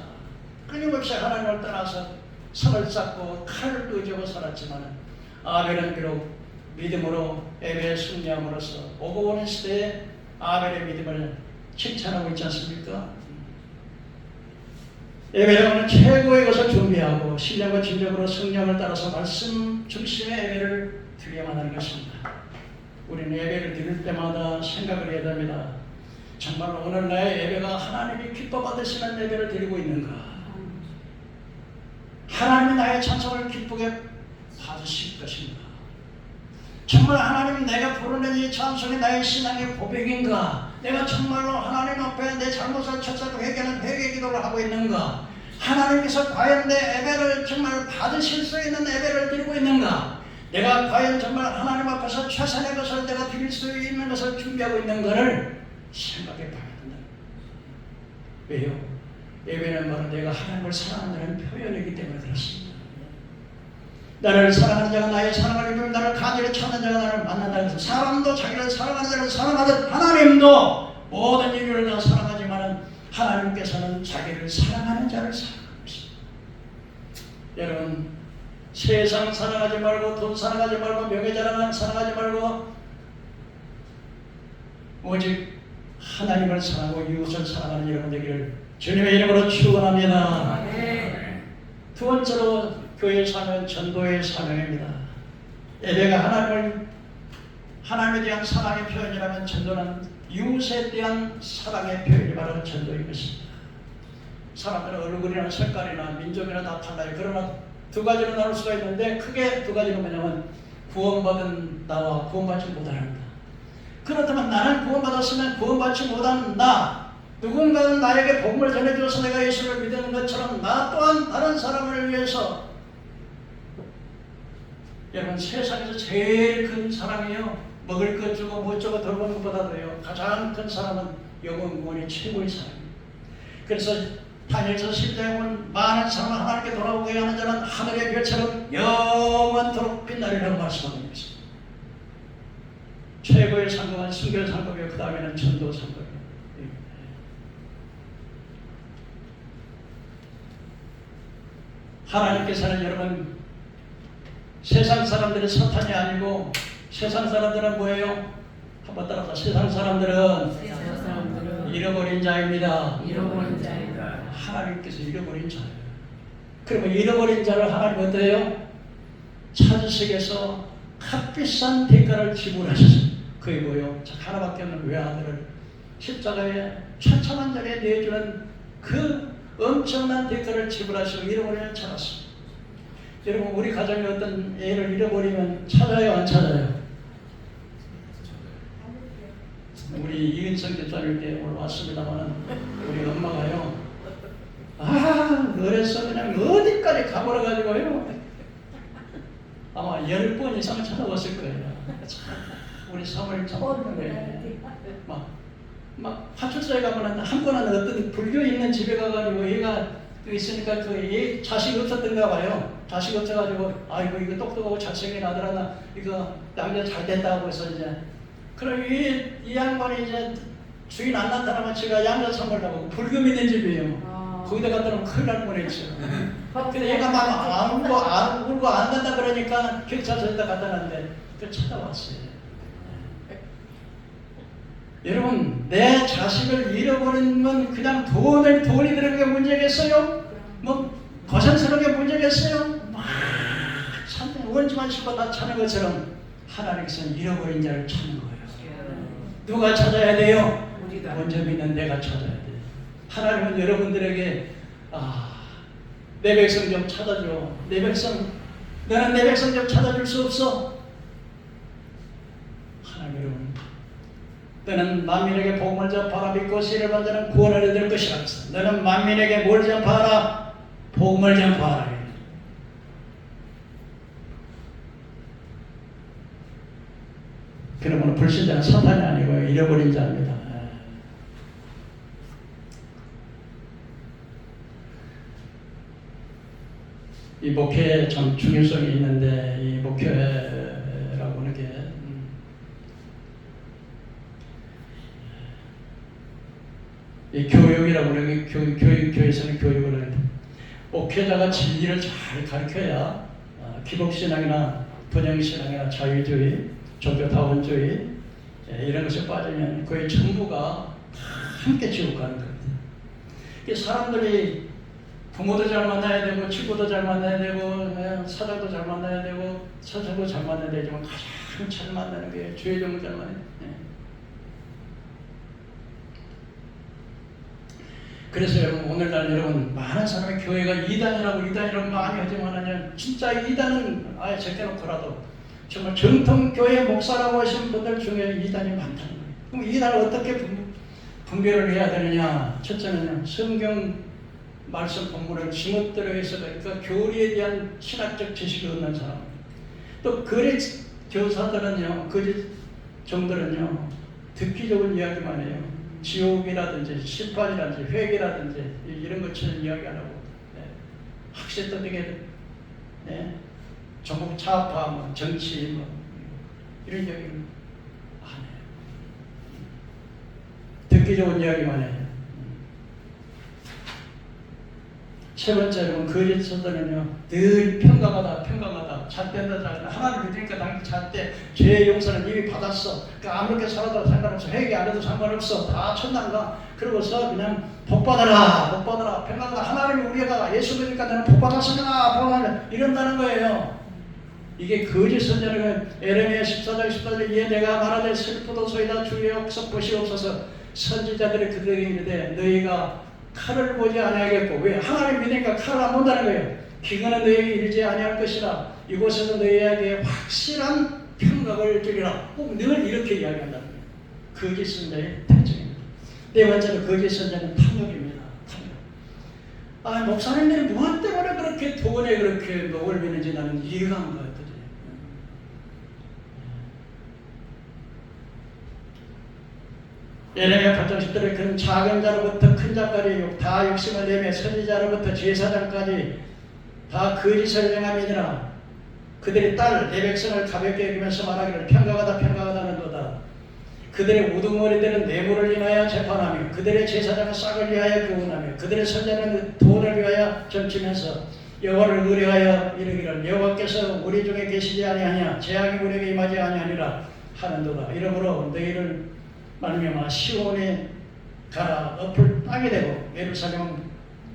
끊임없이 하나님을 떠나서 성을 쌓고 칼을 끄집어 살았지만 아벨은 비록 믿음으로 예배에 승리함으로써 오고 오는 시대에 아벨의 믿음을 칭찬하고 있지 않습니까? 예배는 최고의 것을 준비하고 신령과 진정으로 성령을 따라서 말씀 중심의 예배를 드려야만 하는 것입니다. 우리는 예배를 드릴 때마다 생각을 해야 됩니다. 정말 오늘 나의 예배가 하나님이 기뻐 받으시는 예배를 드리고 있는가? 하나님이 나의 찬송을 기쁘게 받으실 것인가? 정말 하나님 내가 부르는 이 찬송이 나의 신앙의 고백인가? 내가 정말로 하나님 앞에 내 잘못을 철저히 회개하는 회개 기도를 하고 있는가? 하나님께서 과연 내 예배를 정말 받으실 수 있는 예배를 드리고 있는가? 내가 과연 정말 하나님 앞에서 최선의 것을 내가 드릴 수 있는 것을 준비하고 있는가를 생각해 봐야 된다. 왜요? 예배는 바로 내가 하나님을 사랑한다는 표현이기 때문에 그렇습니다. 나를 사랑하는 자가 나의 사랑을 입으면 나를 간절히 찾는 자가 나를 만난다는 것은 사람도 자기를 사랑하는 자를 사랑하듯 하나님도 모든 인류를 다 사랑하지만 하나님께서는 자기를 사랑하는 자를 사랑하십니다. 여러분, 세상 사랑하지 말고, 돈 사랑하지 말고, 명예 자랑 사랑하지 말고, 오직 하나님을 사랑하고 이웃을 사랑하는 여러분 되기를 주님의 이름으로 축원합니다. 두 번째로 교회의 사명은 전도의 사명입니다. 예배가 하나님에 대한 사랑의 표현이라면, 전도는 이웃에 대한 사랑의 표현이 바로 전도인 것입니다. 사람들은 얼굴이나 색깔이나 민족이나 다 달라요. 그러나 두 가지로 나눌 수가 있는데, 크게 두 가지로 뭐냐면 구원받은 나와 구원받지 못합니다. 그렇다면 나는 구원받았으면 구원받지 못한 나, 누군가는 나에게 복음을 전해줘서 내가 예수를 믿는 것처럼 나 또한 다른 사람을 위해서, 여러분, 세상에서 제일 큰 사랑이요, 먹을 것 주고 못 주고 돌보는 것보다도요, 가장 큰 사랑은 영혼 구원이 최고의 사랑입니다. 그래서 다니엘서 10장에 보면 많은 사람을 하나님께 돌아오게 하는 자는 하늘의 별처럼 영원토록 빛나리라고 말씀하고 있습니다. 최고의 상급은 순교 상급이고 그 다음에는 전도 상급이에요. 하나님께서는 여러분, 세상 사람들은 사탄이 아니고, 세상 사람들은 뭐예요? 한번 따라서, 세상 사람들은 잃어버린 자입니다. 잃어버린 자입니다. 하나님께서 잃어버린 자예요. 그러면 잃어버린 자를 하나님 어때요? 찾으시기 위해서 값비싼 대가를 지불하셨어요. 그게 뭐예요? 하나밖에 없는 외아들을 십자가에 천차만별에 내주는 그 엄청난 대가를 지불하시고 잃어버리면 찾았습니다. 여러분, 우리 가정에 어떤 애를 잃어버리면 찾아요, 안 찾아요? 우리 이은성 집사님 때 오늘 왔습니다만, 우리 엄마가요, 그래서 그냥 어디까지 가버려가지고요, 아마 10번 이상 찾아왔을 거예요. 우리 사모님 참 막 파출소에 가면 한 번은 어떤 불교 있는 집에 가가지고 얘가 있으니까 그 자식 없었던가 봐요. 자식 없어가지고, 아이고 이거 똑똑하고 잘생긴 아들 하나, 이거 남자 잘 됐다고 해서 이제, 그럼 이 양반이 이제 주인 안 나타나면 제가 양자 선물하고, 불교 믿는 집이에요. 거기다 갖다 놓으면 큰일 날 뻔했죠. 근데 얘가 막 울고 안 간다 그러니까 경찰서에다 갖다 놨는데, 그 찾아왔어요. 여러분, 내 자식을 잃어버린 건 그냥 돈이 들어간 게 문제겠어요? 뭐 거센스러운 게 문제겠어요? 참 원지만 씹어 다 찾는 것처럼 하나님께서는 잃어버린 자를 찾는 거예요. 누가 찾아야 돼요? 먼저 믿는 내가 찾아야 돼요. 하나님은 여러분들에게 내 백성 좀 찾아줘. 내 백성, 너는 내 백성 좀 찾아줄 수 없어? 하나님, 여러분, 너는 만민에게 복음을 전파하라. 믿고 세례를 받는 자는 구원을 얻을 것이라. 너는 만민에게 뭘 전파하라? 복음을 전파하라. 그러면 불신자는 사탄이 아니고 잃어버린 자입니다. 이 목회에 참 중요성이 있는데, 이 목회라고 하는 게 이 교육이라고 하는 게 교회에서는 교육을 하는데, 목회자가 진리를 잘 가르쳐야 기독신앙이나 번영신앙이나 자유주의, 종교다원주의 이런 것에 빠지면 거의 전부가 함께 지옥 가는 겁니다. 사람들이 부모도 잘 만나야 되고, 친구도 잘 만나야 되고, 사장도 잘 만나야 되고, 선생도 잘 만나야 되지만 가장 잘 만나는 게 주의 종을 잘 만나야 돼요. 그래서 여러분, 오늘날 여러분, 많은 사람이 교회가 이단이라고 많이 하지만, 진짜 이단은 아예 제껴놓고라도 정말 정통 교회 목사라고 하시는 분들 중에 이단이 많다는 거예요. 그럼 이단을 어떻게 분별을 해야 되느냐? 첫째는 성경 말씀 본문을 지멋대로 해서, 그러니까 교리에 대한 신학적 지식이 없는 사람. 또 거짓 교사들은요, 거짓 종들은요, 듣기 좋은 이야기만 해요. 지옥이라든지 심판이라든지 회개라든지 이런 것처럼 이야기 안 하고, 학説또 되게 전국 차파, 뭐 정치, 뭐 이런 이야기는 안 해요. 듣기 좋은 이야기만 해요. 세 번째, 여러분, 거짓 선자는요, 늘 평강하다. 잣된다. 하나님 믿으니까 당연히 잣대. 죄의 용서는 이미 받았어. 그러니까 아무렇게 살아도 상관없어. 회개 안 해도 상관없어. 다 천당 가. 그러고서 그냥 복 받아라. 평강하다. 하나님이 우리가 예수 믿으니까 나는 복 받았으나 이런다는 거예요. 이게 거짓 선자는 에레미야 14장 14절 이에 내가 말하되 슬프도소이다 주의 역사 보시옵소서. 선지자들이 그들에게 이르되 너희가 칼을 보지 아니하겠고, 왜? 하나님 믿으니까 칼을 안 본다는 거예요. 기근은 너희에게 이르지 아니할 것이라. 이곳에서 너희에게 확실한 평강을 주리라. 꼭 늘 이렇게 이야기한다는 거예요. 거짓 선자의 특징입니다. 네 번째로 거짓 선자는 탐욕입니다. 탐욕. 목사님들이 무엇 때문에 그렇게 돈에 그렇게 목을 매는지 나는 이해가 안 가요. 에레미야 8장 10절에 그는 작은 자로부터 큰 자까지 다 욕심을 내며 선지자로부터 제사장까지 다 거짓을 행함이니라. 그들의 딸 내 백성을 가볍게 여기면서 말하기를 평강하다는도다. 그들의 우두머리들은 뇌물을 인하여 재판하며 그들의 제사장은 싹을 위하여 교훈하며 그들의 선자는 돈을 위하여 점치면서 여호와를 의뢰하여 이르기를 여호와께서 우리 중에 계시지 아니하냐 재앙이 우리에게 임하지 아니하니라 하는도다. 이러므로 너희를 말미암아 시온에 가라. 엎을 땅이 되고 예루살렘은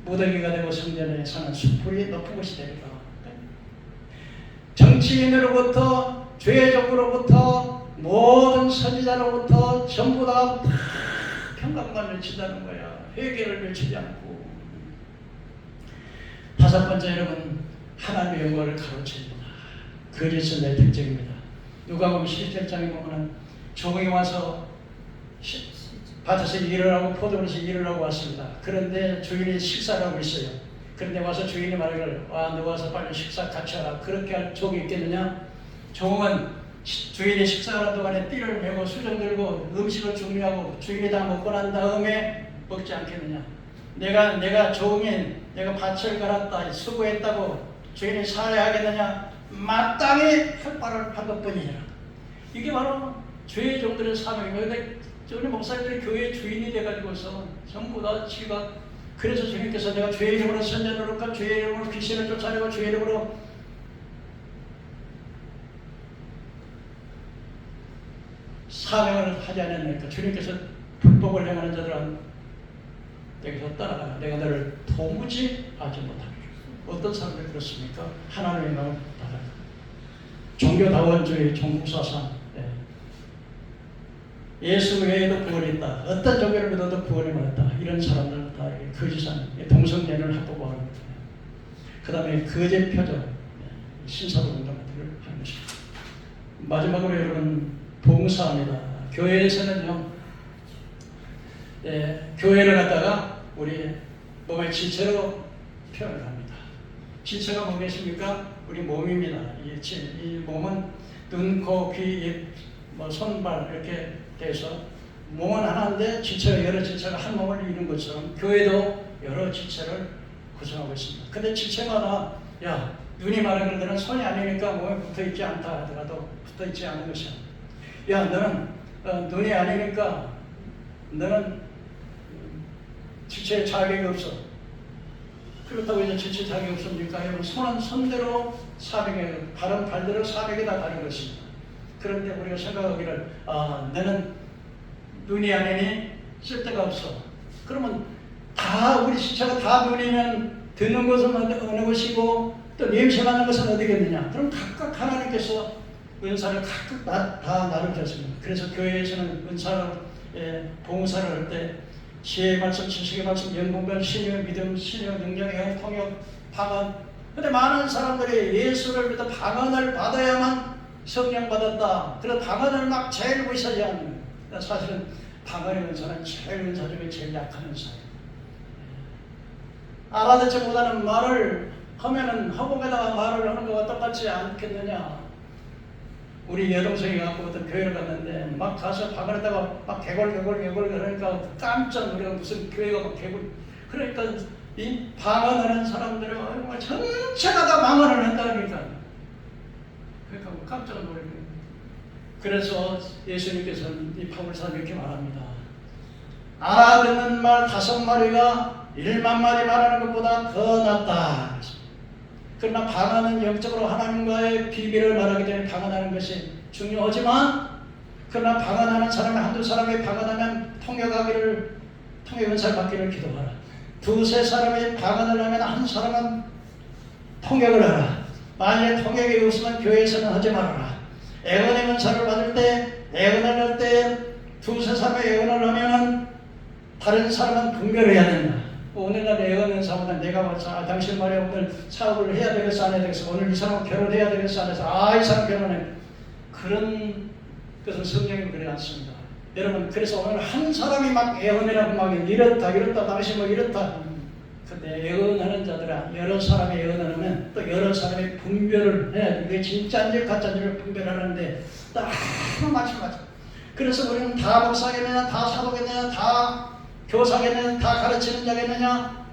무더기가 되고 성전에 사는 숲풀이 높은 곳이 되리라. 정치인으로부터 죄족으로부터 모든 선지자로부터 전부 다 평강만 외친다는 거야. 회개를 외치지 않고. 다섯 번째, 여러분, 하나님의 영광을 가로챕니다. 거짓 선자의 특징입니다. 누가복음 17장에 보면 종이 와서 밭에서 일을 하고 포도원에서 일을 하고 왔습니다. 그런데 주인이 식사를 하고 있어요. 그런데 와서 주인이 말하기를 너 와서 빨리 식사 같이 하라. 그렇게 할 종이 있겠느냐? 종은 주인이 식사하는 동안에 띠를 메고 수정 들고 음식을 준비하고 주인이 다 먹고 난 다음에 먹지 않겠느냐? 내가 종인, 내가 밭을 갈았다, 수고했다고 주인이 살해하겠느냐? 마땅히 할 바를 한 것뿐이니라. 이게 바로 죄의 종들의 사명이에요. 우리 목사님들이 교회의 주인이 돼가지고서 전부 다 지가, 그래서 주님께서 내가 죄의 이름으로 선전을 할까, 죄의 이름으로 귀신을 쫓아내고 죄의 이름으로 사명을 하지 않았느니까 주님께서 불법을 행하는 자들은 여기서 떠나가 내가 너를 도무지 하지 못하리라. 어떤 사람들이 그렇습니까? 하나님의 마음을 받아라. 종교다원주의, 종국사상, 예수 외에도 구원이 있다. 어떤 종교를 믿어도 구원이 없다. 이런 사람들은 다 거짓한 동성연을 합법화 하는 거예요. 그 다음에 거짓 표적, 신사동정들을 하는 것입니다. 마지막으로 여러분, 봉사합니다. 교회에서는요, 교회를 갖다가 우리 몸의 지체로 표현을 합니다. 지체가 뭐겠습니까? 우리 몸입니다. 이 몸은 눈, 코, 귀, 입, 손발 이렇게 돼서 몸은 하나인데 지체가 여러 지체가 한 몸을 이루는 것처럼 교회도 여러 지체를 구성하고 있습니다. 근데 지체마다 눈이 말하는 데는 손이 아니니까 몸에 붙어있지 않다 하더라도 붙어있지 않은 것이야. 너는 눈이 아니니까 너는 지체에 자격이 없어. 그렇다고 이제 지체 자격이 없습니까? 여러분, 손은 손대로 사명이에요. 발은 발대로 사명이 다 다른 것입니다. 그런데 우리가 생각하기를 너는 눈이 아니니 쓸데가 없어. 그러면 다 우리 지체가 다 눈이면 듣는 것은 어느 것이고 또 냄새 맡는 것은 어디겠느냐. 그럼 각각 하나님께서 은사를 각각 다 나누셨습니다. 그래서 교회에서는 은사를 봉사를 할 때 지혜의 말씀, 지식의 말씀, 연봉별, 신유, 믿음, 신유, 능력, 영, 통역, 방언. 근데 많은 사람들이 예수를 믿어 방언을 받아야만 성령 받았다. 그래서 방언을 막 제일 위사하는 거예요. 사실은 방언의 은사는 제일 은사 중에 제일 약한 은사예요. 알아듣지 못하는 말을 하면은 허공에다가 말을 하는 것과 똑같지 않겠느냐. 우리 여동생이 갖고 어떤 교회를 갔는데 막 가서 방언에다가 막 개골 그러니까 깜짝 놀라고 무슨 교회가 막 개골. 그러니까 이 방언하는 사람들은 정말 전체가 다 방언을 한다니까. 그러니까 깜짝 놀라고. 그래서 예수님께서는 이 바울사를 이렇게 말합니다. 알아듣는 말 5마리가 1만 마디 말하는 것보다 더 낫다. 그러나 방언은 영적으로 하나님과의 비밀을 말하기 때문에 방언하는 것이 중요하지만, 그러나 방언하는 사람이 한두 사람이 방언하면 통역 은사를 받기를 기도하라. 두세 사람이 방언을 하면 한 사람은 통역을 하라. 만약에 통역이 없으면 교회에서는 하지 말아라. 애언의 은사를 받을 때, 애언을 할 때 두세 사람의 애언을 하면은 다른 사람은 분별해야 된다. 오늘날 애언 은사보다 내가 봐서 당신 말이야 오늘 사업을 해야 되겠어 안 해야 되겠어, 오늘 이 사람은 결혼해야 되겠어 안 해서 이 사람 결혼해, 그런 것은 성경이 그러지 않습니다. 여러분, 그래서 오늘 한 사람이 막 애언이라고 막 이렇다 당신 뭐 이렇다. 근데 애언하는 자들아, 여러 사람이 애언을 하면 또 여러 사람이 분별을 해야 돼. 이게 진짜인지 가짜인지를 분별하는데 딱 맞춰. 그래서 우리는 다 목사겠느냐, 다 사도겠느냐, 다 교사겠느냐, 다 가르치는 자겠느냐.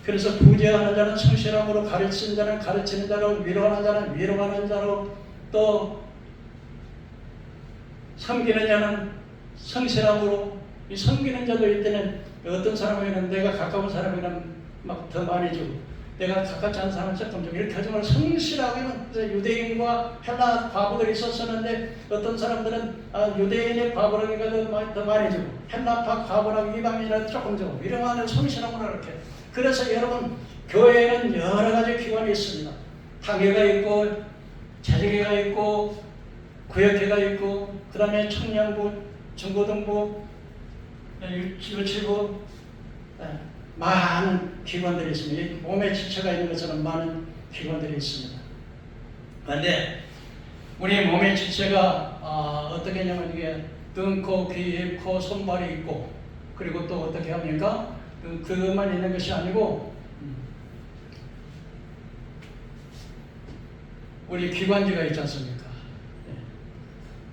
그래서 부재하는 자는 성실함으로, 가르치는 자는 가르치는 자로, 위로하는 자는 위로하는 자로, 또 섬기는 자는 성실함으로. 이 섬기는 자도 이때는 어떤 사람에게는 내가 가까운 사람에게는 막 더 많이 주고, 내가 가깝지 않은 사람은 조금 좀 이렇게 하지 말고 성실하게는. 유대인과 헬라 과부들이 있었었는데 어떤 사람들은 유대인의 과부라기가 더 많이 주고, 헬라파 과부라기 이방인이라도 조금 주고, 이런 안에 성실함으로 이렇게. 그래서 여러분, 교회에는 여러 가지 기관이 있습니다. 당회가 있고, 자직회가 있고, 구역회가 있고, 그 다음에 청년부, 중고등부, 유치부, 많은 기관들이 있습니다. 몸에 지체가 있는 것처럼 많은 기관들이 있습니다. 그런데 우리 몸의 지체가 어떻게 하냐면, 이게 등, 코, 귀, 입, 코, 손발이 있고, 그리고 또 어떻게 합니까? 그것만 있는 것이 아니고 우리 기관지가 있지 않습니까?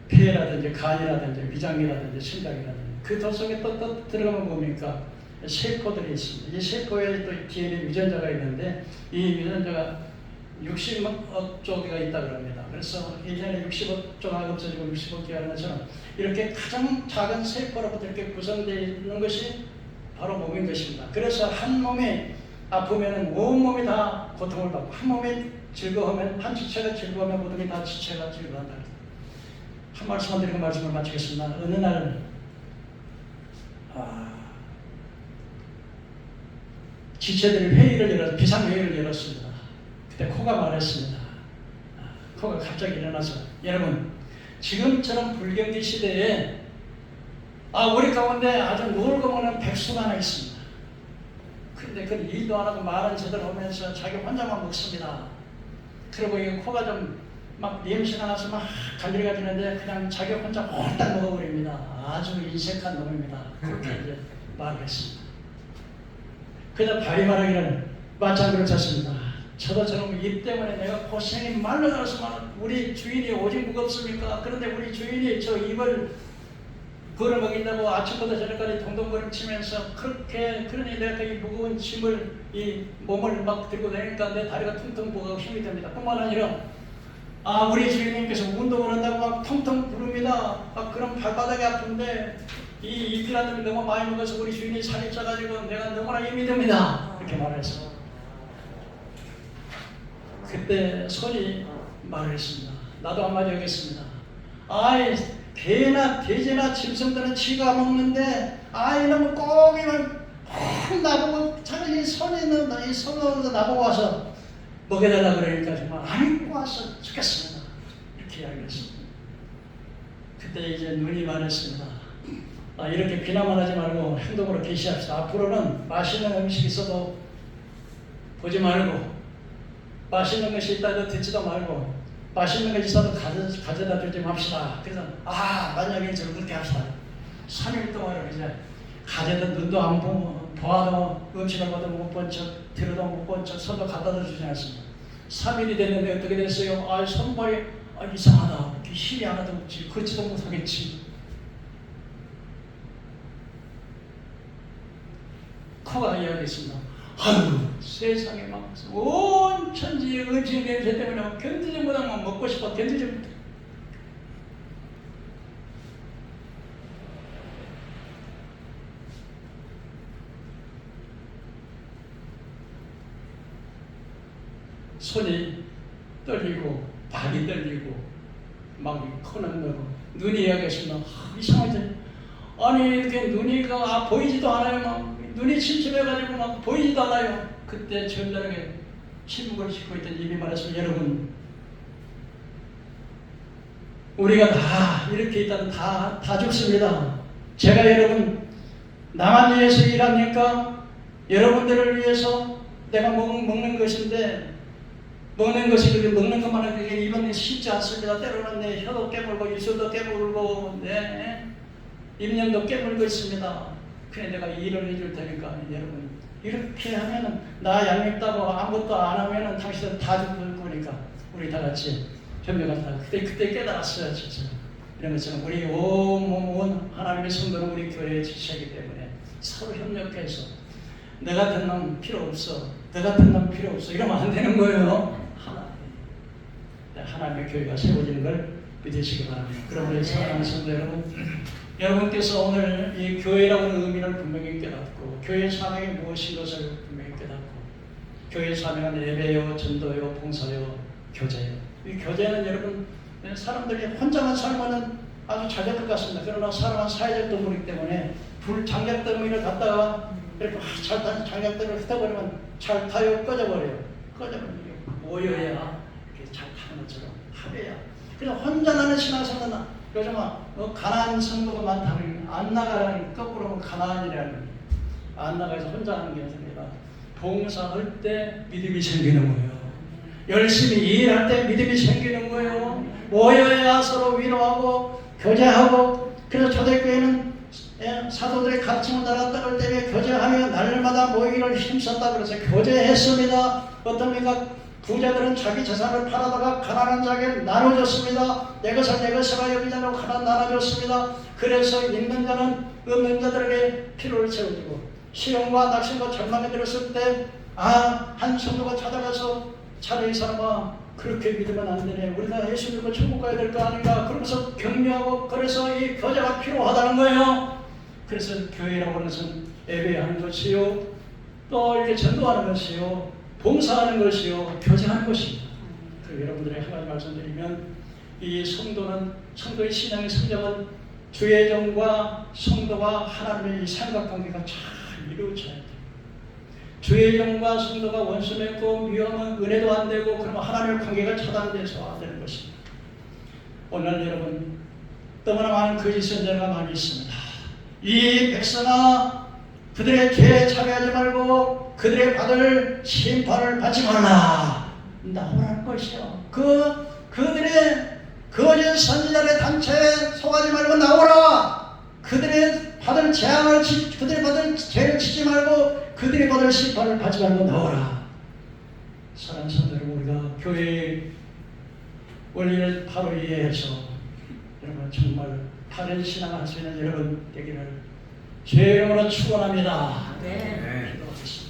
폐라든지 간이라든지 위장이라든지 심장이라든지, 그 도성에 또 들어가면 뭡니까? 세포들이 있습니다. 이 세포에 또 DNA 유전자가 있는데, 이 유전자가 60억 조개가 있다 그럽니다. 그래서 1년에 60억 조개가 없어지고 60억 개가 하는 것처럼 이렇게 가장 작은 세포로부터 이렇게 구성되어 있는 것이 바로 몸인 것입니다. 그래서 한 몸이 아프면 온 몸이 다 고통을 받고, 한 몸이 즐거우면, 한 지체가 즐거우면 모든 게 다 지체가 즐거워한다. 한 말씀만 드리고 말씀을 마치겠습니다. 어느 날 지체들이 회의를 열어서 비상회의를 열었습니다. 그때 코가 말했습니다. 코가 갑자기 일어나서, 여러분, 지금처럼 불경기 시대에 우리 가운데 아주 놀고 먹는 백수가 하나 있습니다. 근데 그 일도 안 하고 말은 제대로 하면서 자기 혼자만 먹습니다. 그리고 이 코가 좀 막 냄새가 나서 막 간질간질한데 그냥 자기 혼자 홀딱 먹어버립니다. 아주 인색한 놈입니다. 그렇게 이제 말을 했습니다. 그냥 발이 말하기를 맞장구를 쳤습니다. 저도 저놈 입 때문에 내가 고생이 말로 나서 우리 주인이 오직 무겁습니까? 그런데 우리 주인이 저 입을 걸어먹인다고 아침부터 저녁까지 동동거림 치면서 그러니 내가 이 무거운 짐을, 이 몸을 막 들고 다니니까 내 다리가 퉁퉁 부어서 힘이 듭니다. 뿐만 아니라 우리 주인님께서 운동을 한다고 막 텅텅 부릅니다. 그럼 발바닥이 아픈데 이 입이라도 너무 많이 먹어서 우리 주인이 살이 쪄가지고 내가 너무나 힘이 듭니다. 이렇게 말했어. 그때 손이 말했습니다. 나도 한마디 하겠습니다. 개나 돼지나 짐승들은 지가 먹는데 이놈은 꼭 이걸 나보고 자기 손에 넣는다, 이 손으로 나보고 와서 먹여달라 그러니까 정말 안고 와서 죽겠습니다. 이렇게 이야기했습니다. 그때 이제 눈이 말했습니다. 이렇게 비난만 하지 말고 행동으로 계시합시다. 앞으로는 맛있는 음식이 있어도 보지 말고, 맛있는 것이 있다도 듣지도 말고, 맛있는 것이 있어도 가져다 주지 맙시다. 그래서 만약에 저를 그렇게 합시다. 3일 동안을 이제 가져다 눈도 안 보아도 음식을 봐도 못 본 척, 들어도 못 본 척, 손도 갖다 주지 않습니다. 3일이 됐는데 어떻게 됐어요? 손발이 이상하다. 힘이 하나도 없지. 걷지도 못하겠지. 코가 이야기했습니다. 세상에 막 온 천지의 음식 냄새 때문에 견디지 못하면 먹고 싶어. 견디지 못해. 손이 떨리고 발이 떨리고 막 코는 넣고 눈이 약해서 이상하지. 아니 이렇게 눈이 보이지도 않아요. 막 눈이 침침해가지고 막 보이지도 않아요. 그때 전날에 침묵을 싣고 있던 입이 말해서 여러분 우리가 다 이렇게 있다면 다 죽습니다. 제가 여러분 나만 위해서 일합니까? 여러분들을 위해서 내가 먹는 것인데 먹는 것만은 그게 이번에 쉽지 않습니다. 때로는 내 혀도 깨물고 입술도 깨물고 내 입념도 깨물고 있습니다. 그래 내가 일을 해줄 테니까 여러분 이렇게 하면은 나 얄밉다고 아무것도 안 하면은 당신은 다 죽을 거니까 우리 다 같이 협력하자. 그때 깨달았어요. 진짜 이런 것처럼 우리 온 하나님의 성도는 우리 교회의 지체이기 때문에 서로 협력해서 너 같은 놈 필요 없어. 너 같은 놈 필요 없어. 이러면 안 되는 거예요. 하나님의 교회가 세워지는 걸 믿으시기 바랍니다. 그러므로 사랑하는 성도 여러분, 여러분께서 오늘 이 교회라는 의미를 분명히 깨닫고 교회의 사명이 무엇인 것을 분명히 깨닫고 교회의 사명은 예배요, 전도요, 봉사요, 교제요. 이 교제는 여러분 사람들이 혼자만 살면은 아주 잘 될 것 같습니다. 그러나 사람은 사회적 동물이기 때문에 장작더미를 갖다가 이렇게 잘 타는 장작더미를 흩어버리면 잘 타요, 꺼져버려요. 꺼져버리면 모여야 이렇게 잘 타는 것처럼 합해야. 그래서 혼자 나는 신앙생활은 요즘 가난한 성도가 많다는 안 나가라는 거꾸로 하면 가난이라는 안 나가서 혼자 하는 게 아니라 봉사할 때 믿음이 생기는 거예요. 열심히 일할 때 믿음이 생기는 거예요. 모여야 서로 위로하고 교제하고. 그래서 초대교회는 사도들의 가르침을 따랐다고 할 때문에 교제하며 날마다 모이기를 힘썼다 그래서 교제했습니다. 어떻습니까? 부자들은 자기 재산을 팔아다가 가난한 자에게 나눠줬습니다. 내 것을 내 것이라 여기지 않고 가난 나눠줬습니다. 그래서 있는 자는 없는 자들에게 필요를 채워주고 시험과 낙심과 절망에 들었을 때 한 성도가 찾아가서 차라리 이 사람아 그렇게 믿으면 안 되네. 우리가 예수 믿고 천국 가야 될 거 아닌가. 그러면서 격려하고 그래서 이 교제가 필요하다는 거예요. 그래서 교회라고 하는 것은 예배하는 것이요. 또 이렇게 전도하는 것이요. 봉사하는 것이요. 교제하는 것입니다. 그리고 여러분들에게 한 가지 말씀드리면 이 성도의 신앙의 성장은 주의 종과 성도와 하나님의 이 삼각관계가 잘 이루어져야 돼요. 주의 종과 성도가 원수 맺고 미워하면 은혜도 안 되고 그러면 하나님의 관계가 차단돼서 안 되는 것입니다. 오늘 여러분 너무나 많은 거짓 선자가 많이 있습니다. 이 백성아 그들의 죄에 참여하지 말고 그들의 받을 심판을 받지 말라. 나오라는 것이요. 그들의 거짓 선지자의 단체에 속하지 말고 나오라. 그들의 받을 그들의 받을 죄를 지지 말고 그들이 받을 심판을 받지 말고 나오라. 사랑하는 성도 여러분, 우리가 교회의 원리를 바로 이해해서 여러분 정말 바른 신앙을 할 수 있는 여러분 되기를 주의 이름으로 축원합니다. 네. 기도하겠습니다.